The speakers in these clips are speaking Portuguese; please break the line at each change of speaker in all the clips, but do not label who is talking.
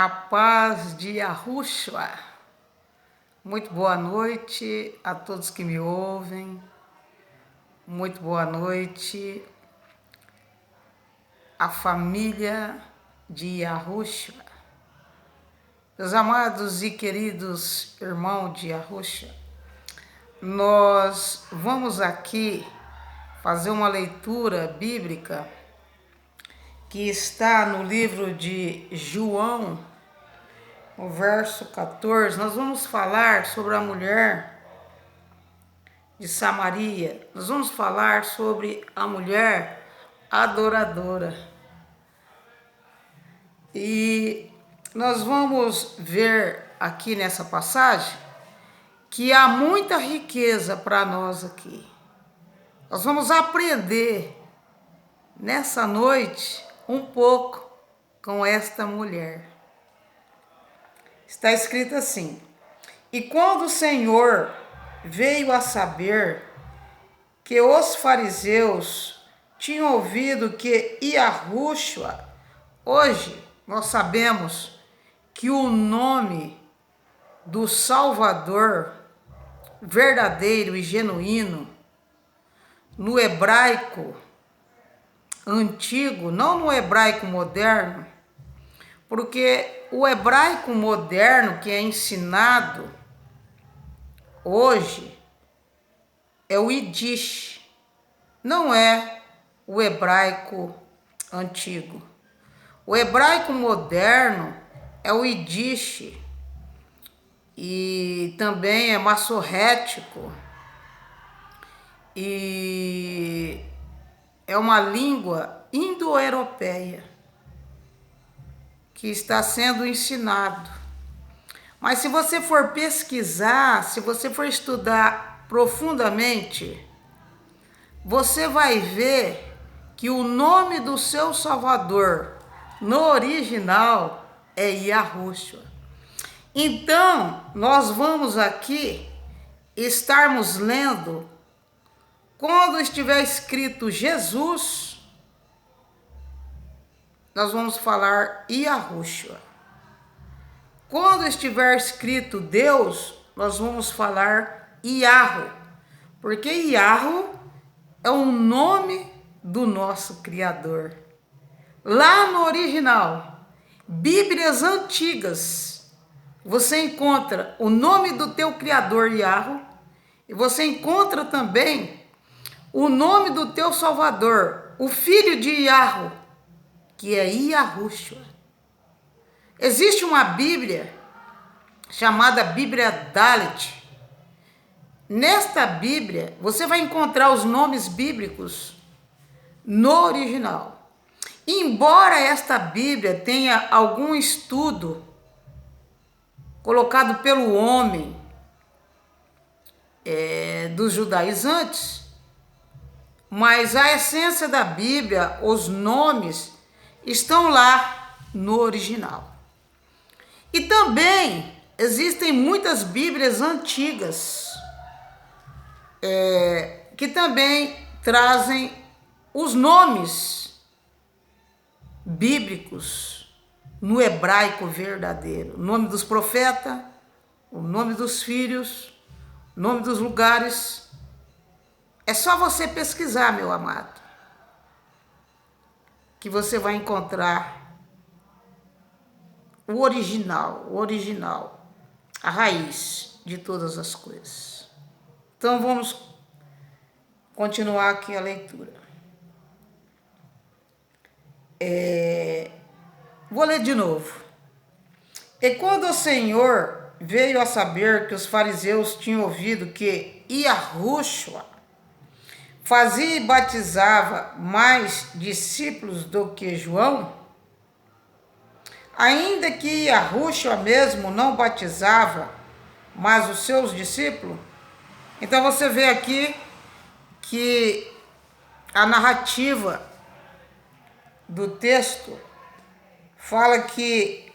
A paz de Yahushua. Muito boa noite a todos que me ouvem. Muito boa noite à família de Yahushua. Meus amados e queridos irmãos de Yahushua, nós vamos aqui fazer uma leitura bíblica que está no livro de João, no verso 14. Nós vamos falar sobre a mulher de Samaria. Nós vamos falar sobre a mulher adoradora. E nós vamos ver aqui nessa passagem que há muita riqueza para nós aqui. Nós vamos aprender nessa noite um pouco com esta mulher. Está escrito assim: e quando o Senhor veio a saber que os fariseus tinham ouvido que Yahushua, hoje nós sabemos que o nome do Salvador verdadeiro e genuíno no hebraico antigo, não no hebraico moderno, porque o hebraico moderno que é ensinado hoje é o Yiddish, não é o hebraico antigo. O hebraico moderno é o Yiddish e também é massorrético e é uma língua indo-europeia que está sendo ensinado. Mas se você for pesquisar, se você for estudar profundamente, você vai ver que o nome do seu Salvador no original é Yahushua. Então, nós vamos aqui estarmos lendo, quando estiver escrito Jesus, nós vamos falar Yahushua. Quando estiver escrito Deus, nós vamos falar Yahu, porque Yahu é o nome do nosso Criador. Lá no original, Bíblias antigas, você encontra o nome do teu Criador Yahu, e você encontra também o nome do teu Salvador, o filho de Yahu, que é Yahushua. Existe uma Bíblia chamada Bíblia Dalet. Nesta Bíblia, você vai encontrar os nomes bíblicos no original. Embora esta Bíblia tenha algum estudo colocado pelo homem dos judaizantes, mas a essência da Bíblia, os nomes, estão lá no original. E também existem muitas Bíblias antigas que também trazem os nomes bíblicos no hebraico verdadeiro. O nome dos profetas, o nome dos filhos, o nome dos lugares. É só você pesquisar, meu amado, que você vai encontrar o original, a raiz de todas as coisas. Então vamos continuar aqui a leitura. Vou ler de novo. E quando o Senhor veio a saber que os fariseus tinham ouvido que Yahushua fazia e batizava mais discípulos do que João, ainda que Yahushua mesmo não batizava, mas os seus discípulos. Então você vê aqui que a narrativa do texto fala que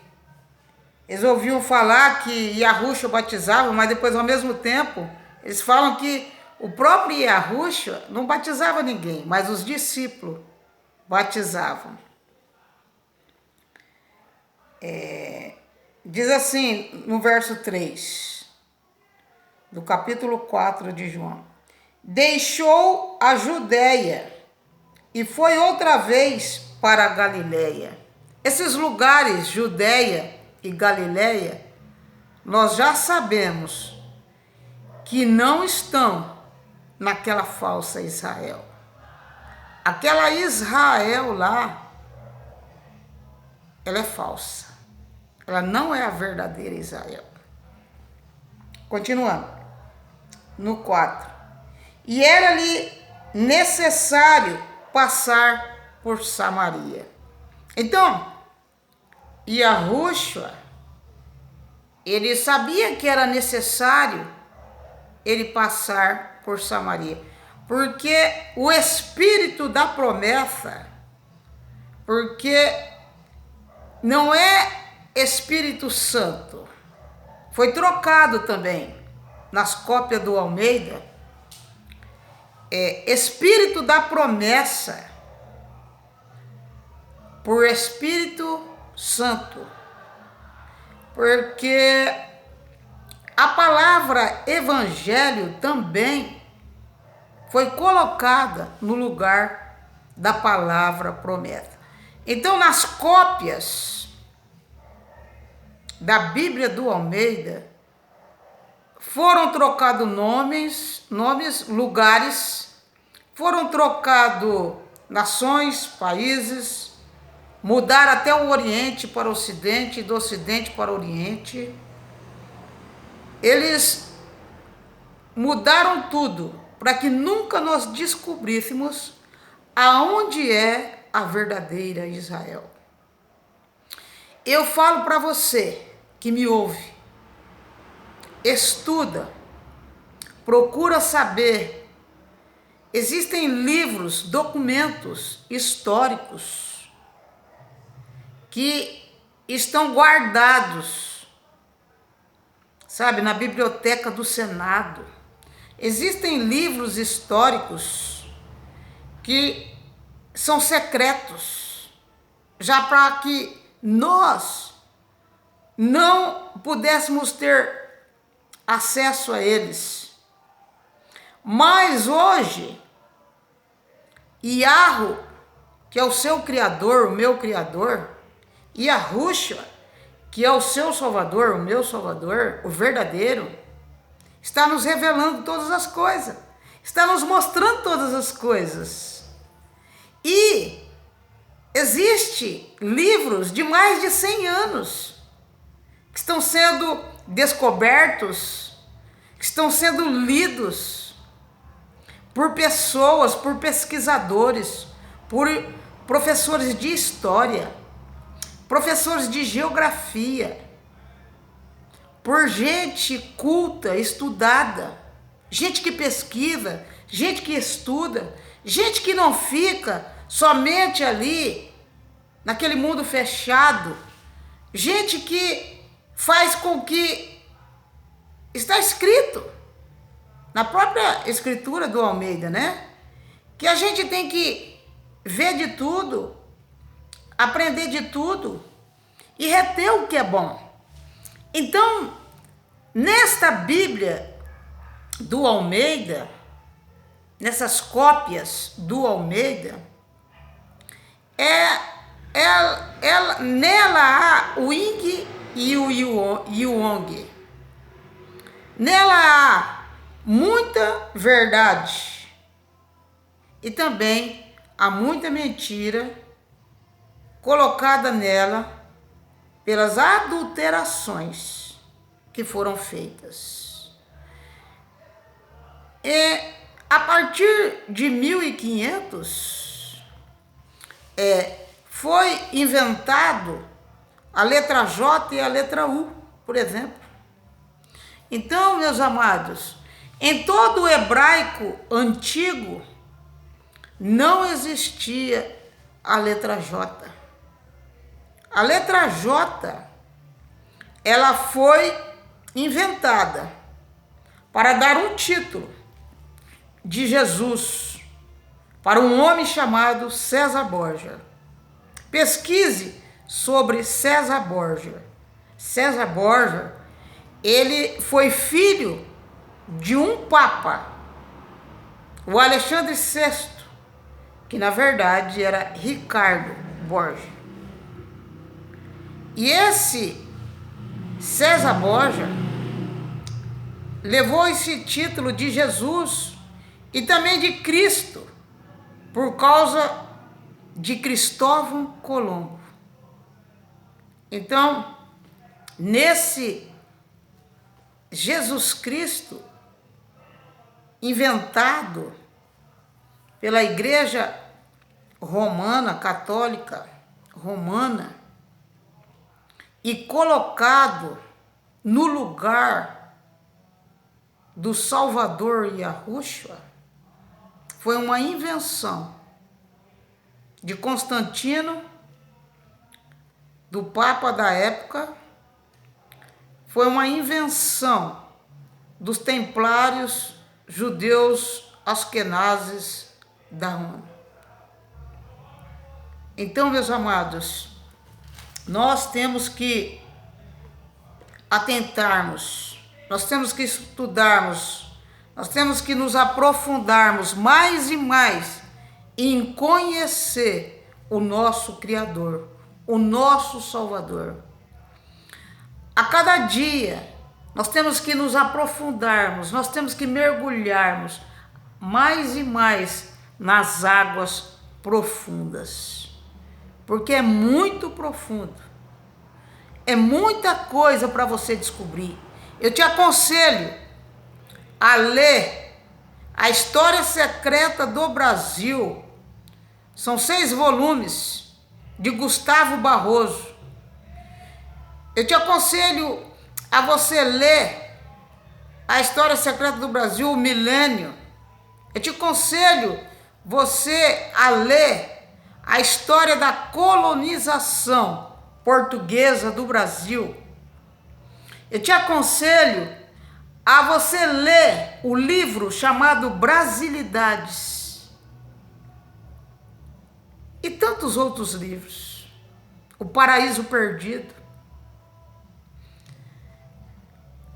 eles ouviam falar que Yahushua batizava, mas depois ao mesmo tempo eles falam que o próprio Yahushua não batizava ninguém, mas os discípulos batizavam. Diz assim no verso 3 do capítulo 4 de João: deixou a Judéia e foi outra vez para a Galiléia. Esses lugares, Judéia e Galiléia, nós já sabemos que não estão naquela falsa Israel. Aquela Israel lá, ela é falsa. Ela não é a verdadeira Israel. Continuando, no 4. E era-lhe necessário passar por Samaria. Então, Yahushua, ele sabia que era necessário ele passar por Samaria, porque o Espírito da promessa, porque não é Espírito Santo, foi trocado também nas cópias do Almeida, Espírito da promessa por Espírito Santo, porque a palavra evangelho também foi colocada no lugar da palavra promessa. Então, nas cópias da Bíblia do Almeida, foram trocados nomes, lugares, foram trocados nações, países, mudaram até o Oriente para o Ocidente e do Ocidente para o Oriente. Eles mudaram tudo para que nunca nós descobríssemos aonde é a verdadeira Israel. Eu falo para você que me ouve, estuda, procura saber. Existem livros, documentos históricos que estão guardados, sabe, na biblioteca do Senado. Existem livros históricos que são secretos, já para que nós não pudéssemos ter acesso a eles. Mas hoje, Yahu, que é o seu Criador, o meu Criador, e Yahushua, que é o seu Salvador, o meu Salvador, o verdadeiro, está nos revelando todas as coisas, está nos mostrando todas as coisas. E existe livros de mais de 100 anos que estão sendo descobertos, que estão sendo lidos por pessoas, por pesquisadores, por professores de história, professores de geografia, por gente culta, estudada, gente que pesquisa, gente que estuda, gente que não fica somente ali, naquele mundo fechado, gente que faz com que está escrito na própria escritura do Almeida, né? Que a gente tem que ver de tudo, aprender de tudo e reter o que é bom. Então, nesta Bíblia do Almeida, nessas cópias do Almeida, nela há o Yin e o Yang. Nela há muita verdade e também há muita mentira colocada nela pelas adulterações que foram feitas. E a partir de 1500 foi inventado a letra J e a letra U, por exemplo. Então, meus amados, em todo o hebraico antigo não existia a letra J. A letra J, ela foi inventada para dar um título de Jesus para um homem chamado César Borgia. Pesquise sobre César Borgia. César Borgia, ele foi filho de um papa, o Alexandre VI, que na verdade era Ricardo Borgia. E esse César Borgia levou esse título de Jesus e também de Cristo por causa de Cristóvão Colombo. Então, nesse Jesus Cristo, inventado pela Igreja Romana, Católica Romana, e colocado no lugar do Salvador Yahushua, foi uma invenção de Constantino, do Papa da época, foi uma invenção dos templários judeus askenazes da Roma. Então, meus amados, nós temos que atentarmos, nós temos que estudarmos, nós temos que nos aprofundarmos mais e mais em conhecer o nosso Criador, o nosso Salvador. A cada dia, nós temos que nos aprofundarmos, nós temos que mergulharmos mais e mais nas águas profundas, porque é muito profundo, é muita coisa para você descobrir. Eu te aconselho a ler A História Secreta do Brasil, são 6 volumes, de Gustavo Barroso. Eu te aconselho a você ler A História Secreta do Brasil, o Milênio. Eu te aconselho você a ler a história da colonização portuguesa do Brasil. Eu te aconselho a você ler o livro chamado Brasilidades e tantos outros livros. O Paraíso Perdido.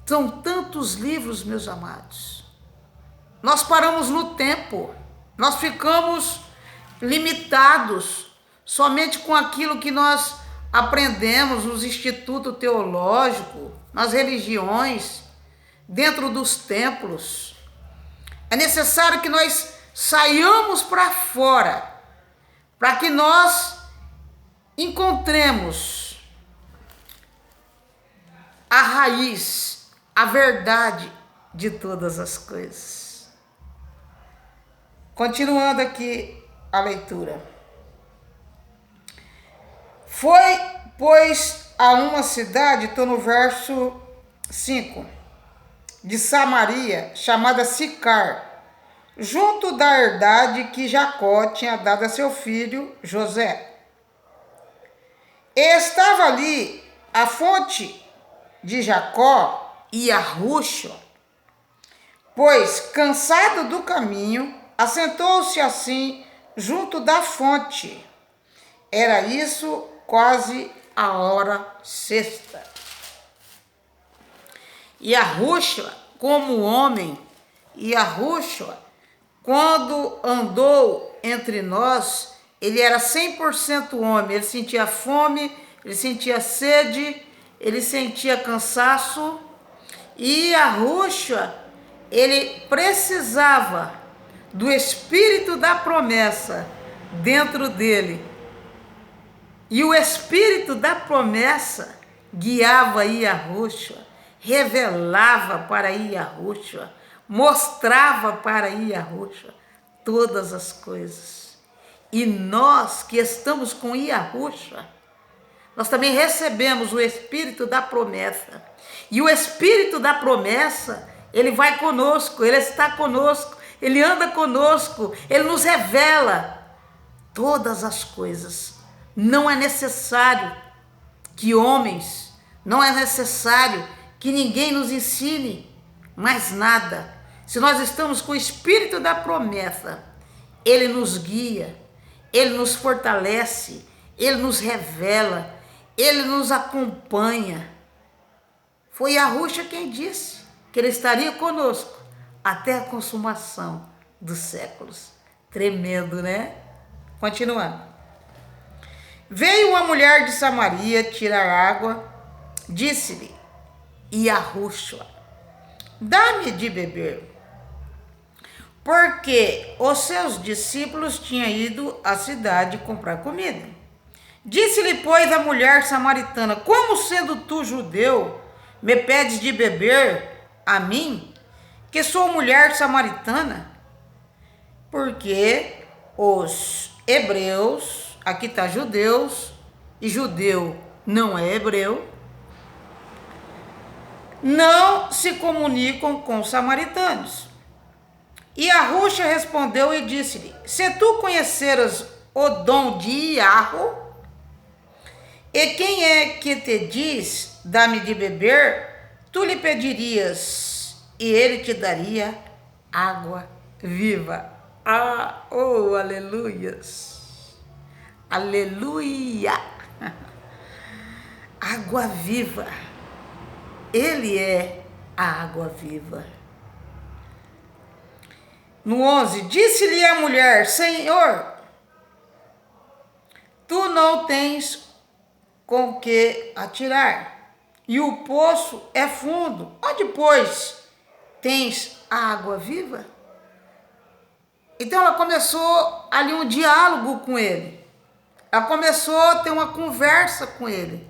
São tantos livros, meus amados. Nós paramos no tempo, nós ficamos limitados somente com aquilo que nós aprendemos nos institutos teológicos, nas religiões, dentro dos templos. É necessário que nós saiamos para fora, para que nós encontremos a raiz, a verdade de todas as coisas. Continuando aqui a leitura. Foi, pois, a uma cidade, estou no verso 5, de Samaria, chamada Sicar, junto da herdade que Jacó tinha dado a seu filho José. E estava ali a fonte de Jacó e Yahushua, pois, cansado do caminho, assentou-se assim junto da fonte. Era isso quase a hora sexta. Yahushua, como homem, Yahushua, quando andou entre nós, ele era 100% homem. Ele sentia fome, ele sentia sede, ele sentia cansaço. E Yahushua, ele precisava do Espírito da promessa dentro dele. E o Espírito da promessa guiava Yahushua, revelava para Yahushua, mostrava para Yahushua todas as coisas. E nós que estamos com Yahushua, nós também recebemos o Espírito da promessa. E o Espírito da promessa, ele vai conosco, ele está conosco, ele anda conosco, ele nos revela todas as coisas. Não é necessário que homens, não é necessário que ninguém nos ensine mais nada. Se nós estamos com o Espírito da promessa, ele nos guia, ele nos fortalece, ele nos revela, ele nos acompanha. Foi Yahushua quem disse que ele estaria conosco até a consumação dos séculos. Tremendo, né? Continuando. Veio uma mulher de Samaria tirar água, disse-lhe Yahushua, dá-me de beber. Porque os seus discípulos tinham ido à cidade comprar comida. Disse-lhe, pois, a mulher samaritana, como sendo tu judeu, me pedes de beber a mim, que sou mulher samaritana? Porque os hebreus, aqui está judeus, e judeu não é hebreu, não se comunicam com os samaritanos. E Yahushua respondeu e disse-lhe, se tu conheceras o dom de Yahu, e quem é que te diz, dá-me de beber, tu lhe pedirias, e ele te daria água viva. Ah, oh, aleluias! Aleluia! Água viva. Ele é a água viva. No 11, disse-lhe a mulher, Senhor, tu não tens com que atirar, e o poço é fundo. Onde, pois, tens a água viva? Então ela começou ali um diálogo com ele. Ela começou a ter uma conversa com ele.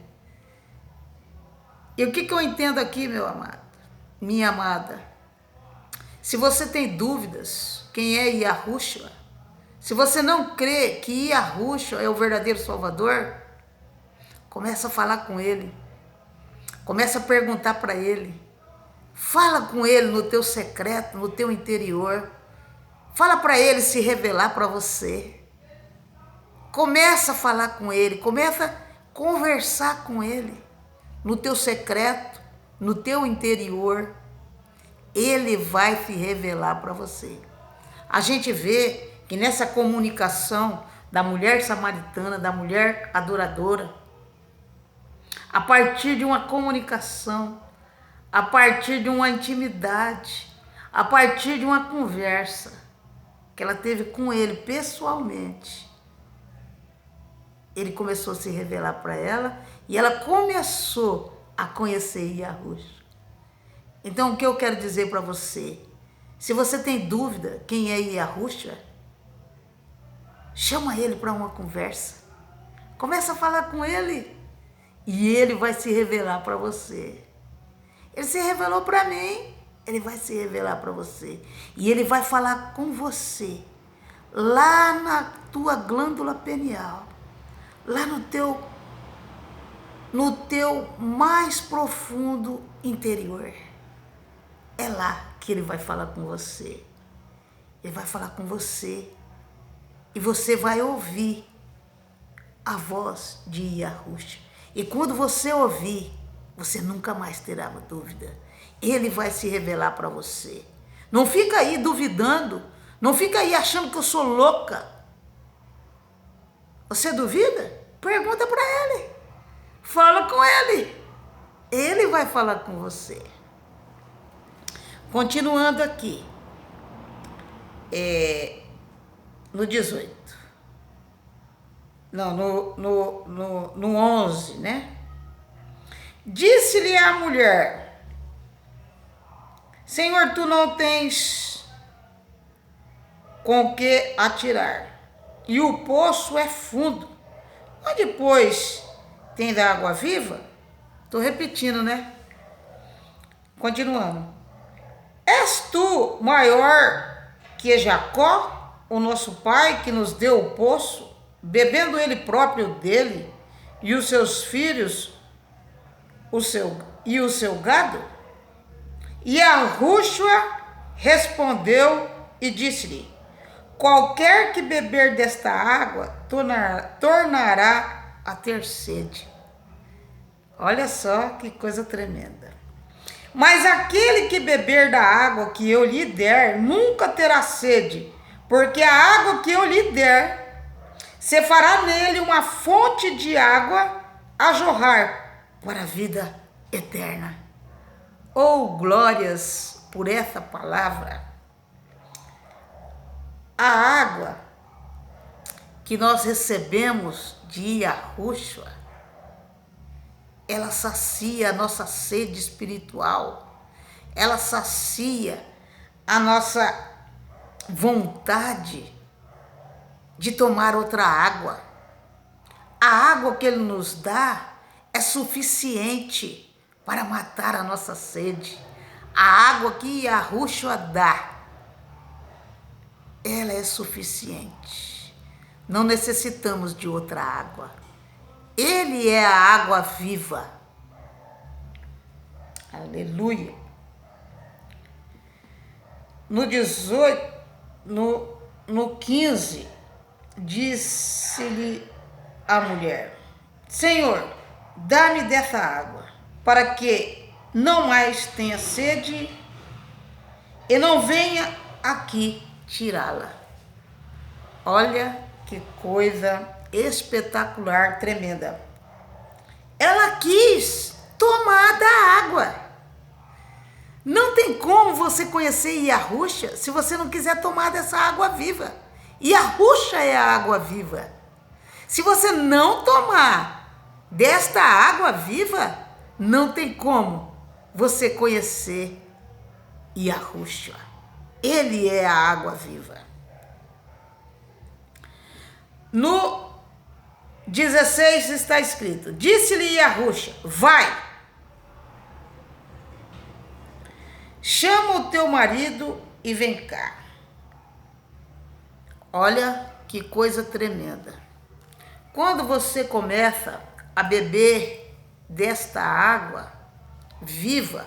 E o que eu entendo aqui, meu amado, minha amada? Se você tem dúvidas, quem é Yahushua? Se você não crê que Yahushua é o verdadeiro Salvador, começa a falar com ele. Começa a perguntar para ele. Fala com ele no teu secreto, no teu interior. Fala para ele se revelar para você. Começa a falar com ele, começa a conversar com ele. No teu secreto, no teu interior. Ele vai se revelar para você. A gente vê que nessa comunicação da mulher samaritana, da mulher adoradora, a partir de uma comunicação, a partir de uma intimidade, a partir de uma conversa que ela teve com ele pessoalmente, ele começou a se revelar para ela e ela começou a conhecer Yahushua. Então, o que eu quero dizer para você? Se você tem dúvida quem é Yahushua, chama ele para uma conversa. Começa a falar com ele e ele vai se revelar para você. Ele se revelou para mim, ele vai se revelar para você. E ele vai falar com você lá na tua glândula pineal, lá no teu mais profundo interior. É lá que ele vai falar com você. Ele vai falar com você. E você vai ouvir a voz de Yahushua. E quando você ouvir, você nunca mais terá dúvida. Ele vai se revelar para você. Não fica aí duvidando. Não fica aí achando que eu sou louca. Você duvida? Pergunta para ele. Fala com ele. Ele vai falar com você. Continuando aqui, no 18, não, no 11, né? Disse-lhe a mulher, Senhor, tu não tens com que atirar, e o poço é fundo. Onde, pois, tens água viva? Estou repetindo, né? Continuando. És tu maior que Jacó, o nosso pai, que nos deu o poço, bebendo ele próprio dele, e os seus filhos, o seu gado? E Yahushua respondeu e disse-lhe, qualquer que beber desta água tornará a ter sede. Olha só que coisa tremenda. Mas aquele que beber da água que eu lhe der, nunca terá sede, porque a água que eu lhe der, se fará nele uma fonte de água a jorrar para a vida eterna. Oh, glórias por essa palavra. A água que nós recebemos de Yahushua, ela sacia a nossa sede espiritual, ela sacia a nossa vontade de tomar outra água. A água que Ele nos dá é suficiente para matar a nossa sede. A água que Yahushua dá, ela é suficiente. Não necessitamos de outra água. Ele é a água viva. Aleluia. No 18, no 15, disse-lhe a mulher: Senhor, dá-me dessa água, para que não mais tenha sede e não venha aqui tirá-la. Olha que coisa espetacular, tremenda. Ela quis tomar da água. Não tem como você conhecer Yahushua se você não quiser tomar dessa água viva. Yahushua é a água viva. Se você não tomar desta água viva, não tem como você conhecer Yahushua. Ele é a água viva. No 16 está escrito: disse-lhe Yahushua: vai, chama o teu marido e vem cá. Olha que coisa tremenda. Quando você começa a beber desta água viva,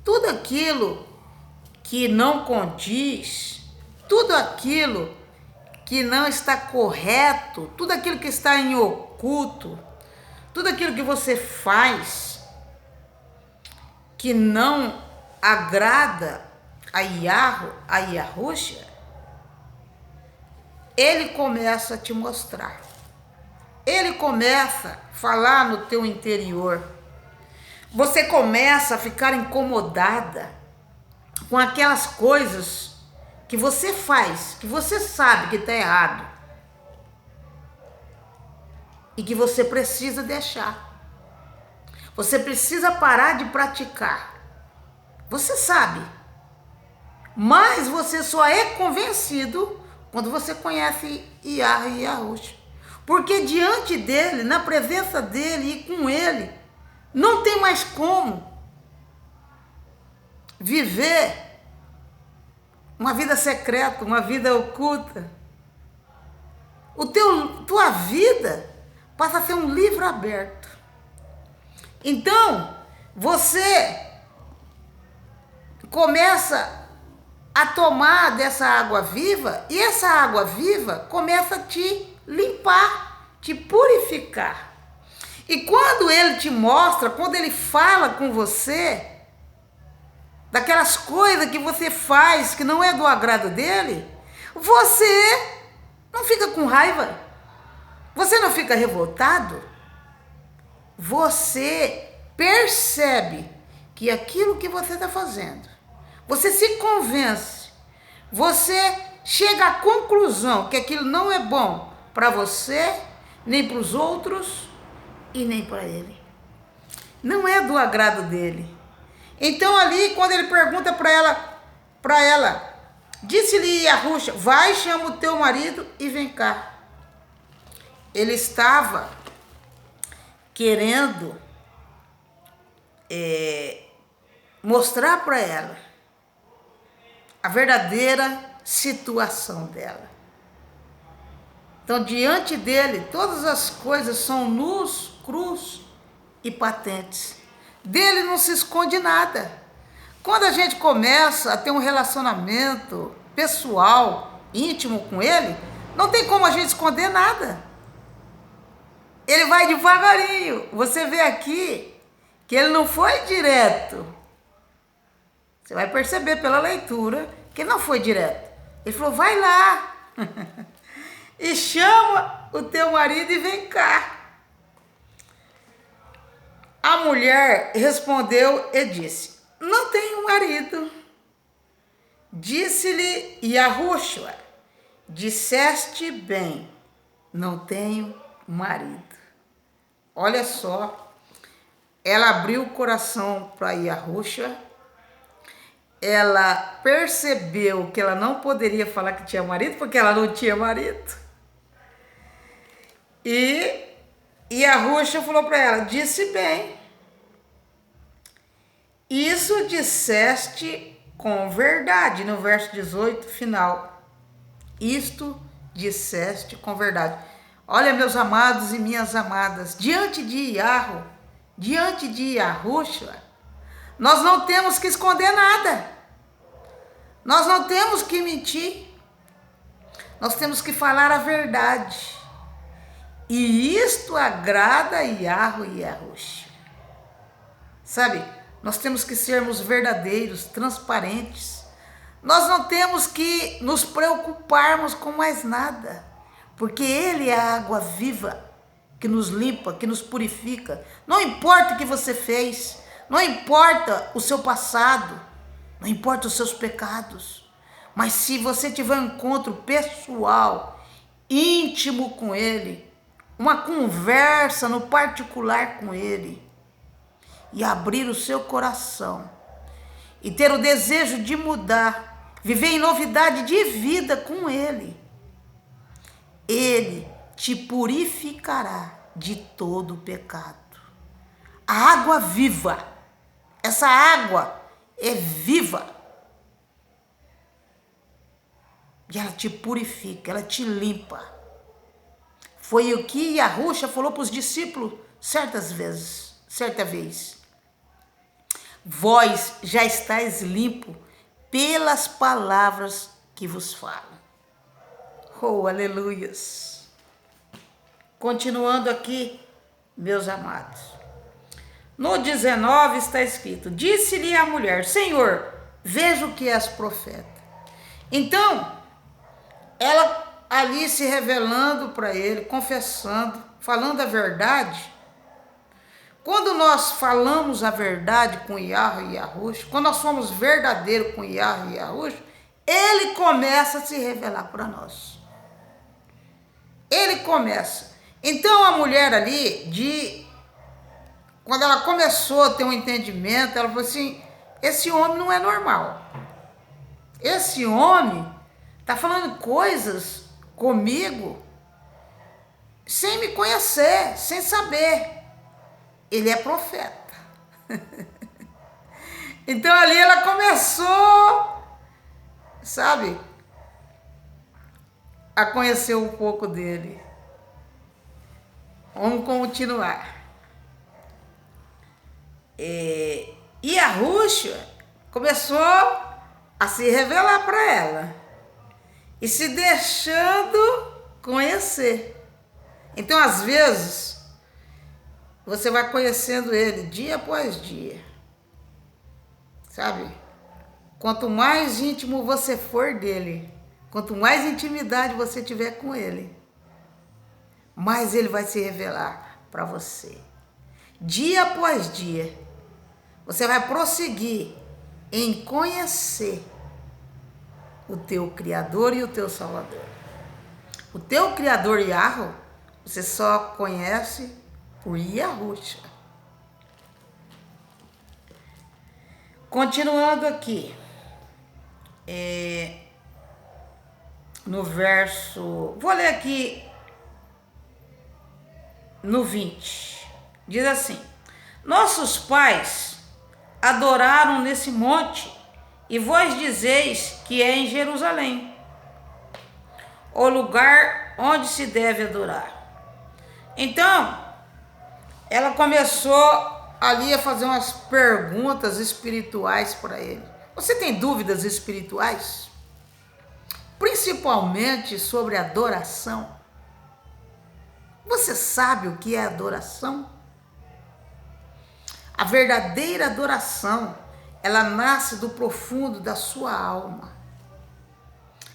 tudo aquilo que não condiz, tudo aquilo que não está correto, tudo aquilo que está em oculto, tudo aquilo que você faz que não agrada a Yahushua, ele começa a te mostrar. Ele começa a falar no teu interior. Você começa a ficar incomodada com aquelas coisas que você faz, que você sabe que está errado e que você precisa deixar. Você precisa parar de praticar. Você sabe, mas você só é convencido quando você conhece Yahushua. Porque diante dele, na presença dele e com ele, não tem mais como viver uma vida secreta, uma vida oculta. Tua vida passa a ser um livro aberto. Então, você começa a tomar dessa água viva e essa água viva começa a te limpar, te purificar. E quando ele te mostra, quando ele fala com você, daquelas coisas que você faz que não é do agrado dele, você não fica com raiva, você não fica revoltado, você percebe que aquilo que você está fazendo, você se convence, você chega à conclusão que aquilo não é bom para você, nem para os outros e nem para ele. Não é do agrado dele. Então ali, quando ele pergunta para ela, disse-lhe Yahushua: vai, chama o teu marido e vem cá. Ele estava querendo mostrar para ela a verdadeira situação dela. Então, diante dele, todas as coisas são nus, crus e patentes. Dele não se esconde nada. Quando a gente começa a ter um relacionamento pessoal, íntimo com ele, não tem como a gente esconder nada. Ele vai devagarinho. Você vê aqui que ele não foi direto. Você vai perceber pela leitura que ele não foi direto. Ele falou: vai lá e chama o teu marido e vem cá. A mulher respondeu e disse: não tenho marido. Disse-lhe Yahushua: disseste bem, não tenho marido. Olha só, ela abriu o coração para Yahushua, ela percebeu que ela não poderia falar que tinha marido, porque ela não tinha marido. E Yahushua falou para ela: disse bem, isso disseste com verdade, no verso 18, final. Isto disseste com verdade. Olha, meus amados e minhas amadas, diante de Yahweh, diante de Yahushua, nós não temos que esconder nada. Nós não temos que mentir. Nós temos que falar a verdade. E isto agrada a Yahweh e Yahushua. Sabe, nós temos que sermos verdadeiros, transparentes. Nós não temos que nos preocuparmos com mais nada, porque Ele é a água viva que nos limpa, que nos purifica. Não importa o que você fez, não importa o seu passado, não importa os seus pecados, mas se você tiver um encontro pessoal, íntimo com Ele, uma conversa no particular com Ele, e abrir o seu coração, e ter o desejo de mudar, viver em novidade de vida com Ele, Ele te purificará de todo o pecado. A água viva, essa água é viva, e ela te purifica, ela te limpa. Foi o que Yahushua falou para os discípulos certa vez. Vós já estáis limpo pelas palavras que vos falo. Oh, aleluias. Continuando aqui, meus amados. No 19 está escrito: disse-lhe a mulher: Senhor, vejo que és profeta. Então, ela ali se revelando para ele, confessando, falando a verdade. Quando nós falamos a verdade com Yahweh e Yahushua, quando nós somos verdadeiros com Yahweh e Yahushua, Ele começa a se revelar para nós. Ele começa. Então a mulher ali, quando ela começou a ter um entendimento, ela falou assim: esse homem não é normal. Esse homem está falando coisas comigo sem me conhecer, sem saber. Ele é profeta. Então ali ela começou, sabe, a conhecer um pouco dele. Vamos continuar. E Yahushua começou a se revelar para ela e se deixando conhecer. Então, às vezes, você vai conhecendo ele dia após dia, sabe? Quanto mais íntimo você for dele, quanto mais intimidade você tiver com ele, mais ele vai se revelar para você. Dia após dia, você vai prosseguir em conhecer o teu Criador e o teu Salvador. O teu Criador Yahweh, você só conhece por Yahushua. Continuando aqui, no verso, vou ler aqui no 20, diz assim: nossos pais adoraram nesse monte, e vós dizeis que é em Jerusalém o lugar onde se deve adorar. Então, ela começou ali a fazer umas perguntas espirituais para ele. Você tem dúvidas espirituais? Principalmente sobre adoração. Você sabe o que é adoração? A verdadeira adoração, ela nasce do profundo da sua alma.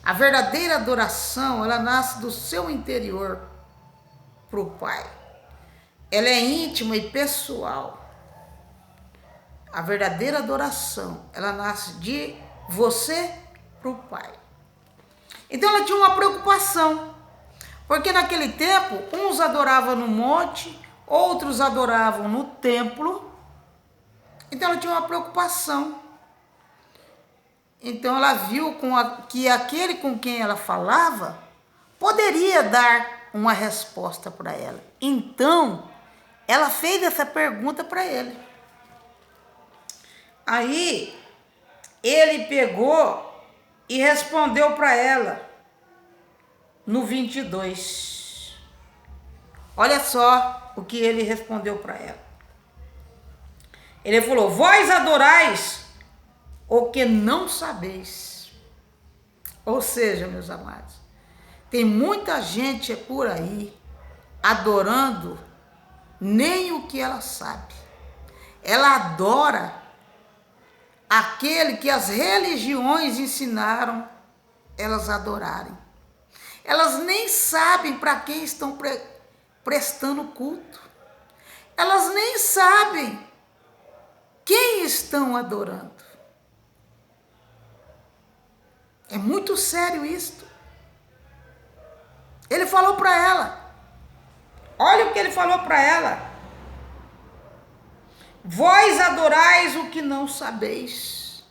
A verdadeira adoração, ela nasce do seu interior para o Pai. Ela é íntima e pessoal. A verdadeira adoração, ela nasce de você para o Pai. Então ela tinha uma preocupação, porque naquele tempo, uns adoravam no monte, outros adoravam no templo. Então ela tinha uma preocupação. Então ela viu que aquele com quem ela falava poderia dar uma resposta para ela. Então ela fez essa pergunta para ele. Aí ele pegou e respondeu para ela no 22. Olha só o que ele respondeu para ela. Ele falou: vós adorais o que não sabeis. Ou seja, meus amados, tem muita gente por aí adorando nem o que ela sabe. Ela adora aquele que as religiões ensinaram elas adorarem. Elas nem sabem para quem estão prestando culto. Elas nem sabem quem estão adorando. É muito sério isto. Ele falou para ela. Olha o que ele falou para ela. Vós adorais o que não sabeis.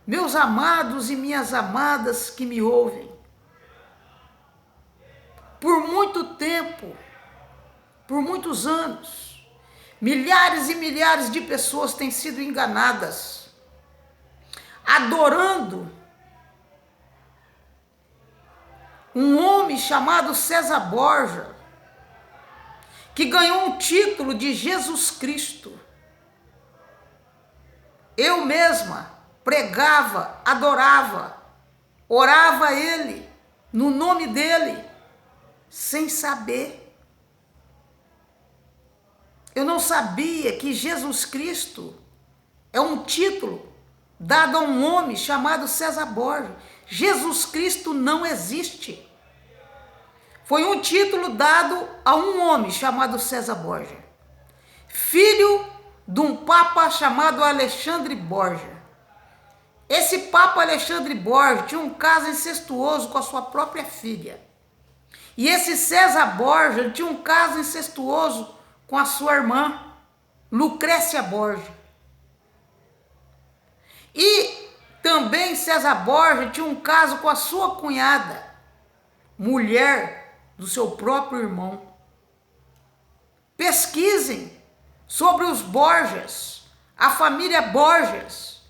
Meus amados e minhas amadas que me ouvem. Por muito tempo, por muitos anos, milhares e milhares de pessoas têm sido enganadas, adorando um homem chamado César Borja, que ganhou um título de Jesus Cristo. Eu mesma pregava, adorava, orava a ele, no nome dele, sem saber. Eu não sabia que Jesus Cristo é um título dado a um homem chamado César Borja. Jesus Cristo não existe. Foi um título dado a um homem chamado César Borja, filho de um papa chamado Alexandre Borja. Esse papa Alexandre Borja tinha um caso incestuoso com a sua própria filha. E esse César Borja tinha um caso incestuoso com a sua irmã, Lucrécia Borja. E também César Borja tinha um caso com a sua cunhada, mulher do seu próprio irmão. Pesquisem sobre os Borjas, a família Borjas.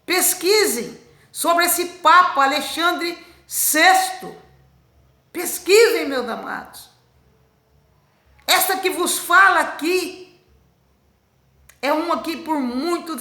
Pesquisem sobre esse Papa Alexandre VI. Pesquisem, meus amados. Esta que vos fala aqui é uma que por muito